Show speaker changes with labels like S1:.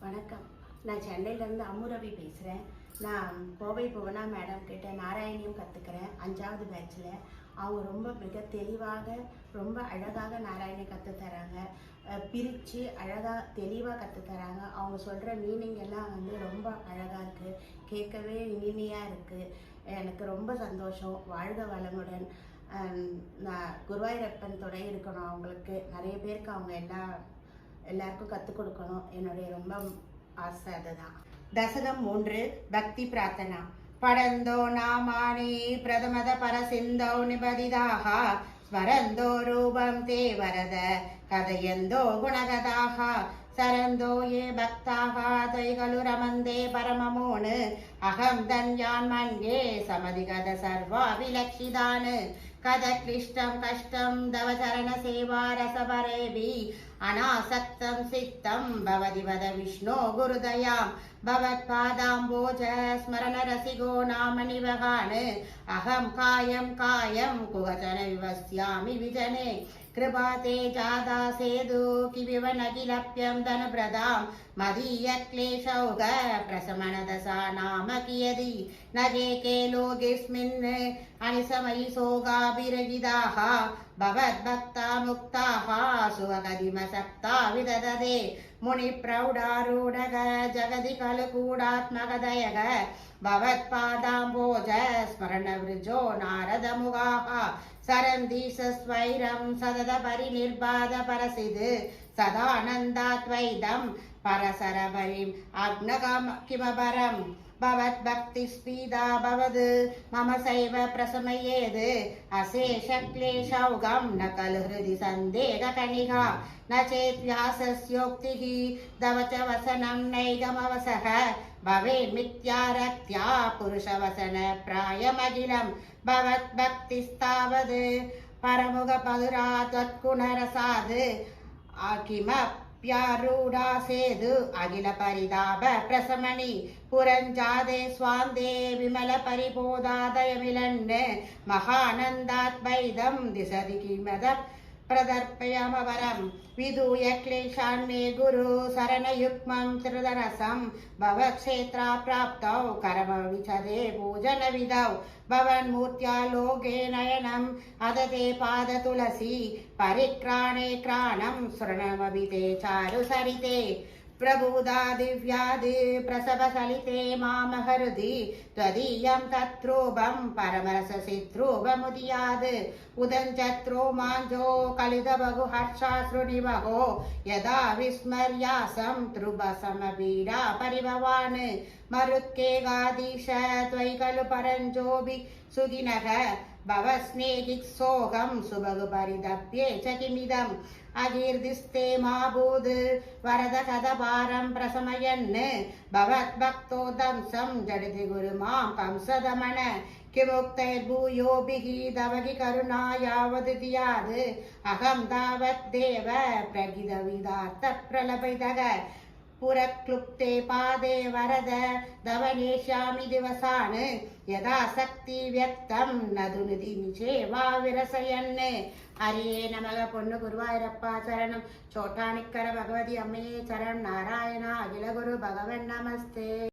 S1: வணக்கம். நான் சென்னையிலேருந்து அம்முரவி பேசுகிறேன். நான் கோவை புவனா மேடம் கிட்ட நாராயணியம் கற்றுக்கிறேன் 5வது பேட்சில். அவங்க ரொம்ப மிக தெளிவாக ரொம்ப அழகாக நாராயணி கற்றுத்தராங்க. பிரித்து அழகாக தெளிவாக கற்றுத்தராங்க. அவங்க சொல்கிற மீனிங் எல்லாம் ரொம்ப அழகாக இருக்குது, கேட்கவே இனிமையாக இருக்குது. எனக்கு ரொம்ப சந்தோஷம். வாழ்க வளமுடன். நான் குருவாயூரப்பன் துணை இருக்கணும். அவங்களுக்கு நிறைய பேருக்கு அவங்க எல்லாருக்கும் கற்றுக் கொடுக்கணும். என்னுடைய ரொம்ப ஆசை அதுதான். தசகம் 3 பக்தி பிரார்த்தனா. படந்தோ நாமானி பிரதமத பரசிந்தோ நிபதிதாக ஸ்மரந்தோ ரூபம் தே வரத கதையந்தோ குணகதாக சரந்தோ ஏ பக்தாக தைகளு ரமந்தே பரமமோனு அகம் தன்யான் மன்யே சமதிகத சர்வா விலக்ஷிதானு கத கிளிஷ்டம் கஷ்டம் தவ சரண சேவா ரசபரேபி அநாசக்தம் சித்தம் பவதி வத விஷ்ணோ குருதயாம் பவத் பாதாம்போஜ ஸ்மரண ரசிகோ நாம நிவகான் அகம் காயம் காயம் குகச்சன விவஸ்யாமி விஜனே கிருபாதே ஜாதா சேது கிவிவனகிலப்யம் தனுபிரதாம் மதீய க்லேஷௌக பிரசமனதசா நாம கியதி நஜே கே லோகிஸ்மின் அனிசமயி சோகாபிரஜிதாக பவத் பக்தா முக்தாக சுவகதிமசக்தா விதததே முனி பிரௌடாரூடக ஜகதி கலுகூடாத்மகதயக பவத் பாதாம்போஜ ஸ்மரண விருஜோ நாரத முகாக சரந்தீசஸ்வைரம் சதத பரிநிர்பாத பரசிது சதானந்தாத்வைதம் பரசரபரிம் அக்னகம் கிமபரம் பவத் பக்தி ஸ்பீதா பவது மம சைவ பிரசமயேது அசேஷ க்லேஷௌகம் ந கலு ஹிருதி சந்தேக கணிகா ந சேத் வியாசஸ்யோக்திः தவச்ச வசனம் நைகமவசக பவே மித்யாரக்த்யா புருஷவசன பிராயமகிலம் பவத் பக்திஸ்தாவது பரமுக பதுரா தத்குணரசாது ஆகிம प्यारूढ़ा सेदु अखिल परिदाप प्रसमणि पुरंजादे स्वांदे विमल परिबोधादय मिलन महानंदात्वैदम दिशदि किमद प्रदर्पयामवरम विदूय क्लेशान्मे गुरु शरणयुक्मं त्रिदरसं भवक्षेत्रा प्राप्तौ कर्म विचदे भोजन विदौ भवन्मूर्त्या लोके नयनम् अदते पाद तुलसी परिक्राणे क्राणं शरणमभिते चारु सरिते प्रबुधा दिव्यादि प्रसव सलिते मामहृदि त्वदीयं तत्रूपं परमरससिद्रूपमुदीयाद् उदञ्चत्रो माञ्जो कलितबहु हर्षाश्रुनिवहो यदा विस्मर्यासं त्रुभसमपीडा परिभवान् मरुत्केगाधीश त्वयि खलु परञ्जोऽपि सुदिनः भवस्नेहित्सोऽहं सुभगु परिदप्ये च किमिदम् अकीर्तिस्ते माभूद् वरद कथभारं प्रशमयन् भवद्भक्तोदंसं जडिति गुरु मां कंसदमन किमुक्तैर्भूयोभिः दवगि करुणायावदुदियाद् अहं तावद्देव प्रगितविदार्थप्रलपितः पुरक्लुप्ते पादे वरद दवनेष्यामि दिवसान् यदा शक्ति व्यक्तं नदुनिधि निषेवा विरसयन् हरिये नमः பொன்னு குருவாயூரப்பா சரணம் சோட்டானிக்கர பகவதி அம்மையே சரணம் நாராயணா அகில குரு பகவன் நமஸ்தே.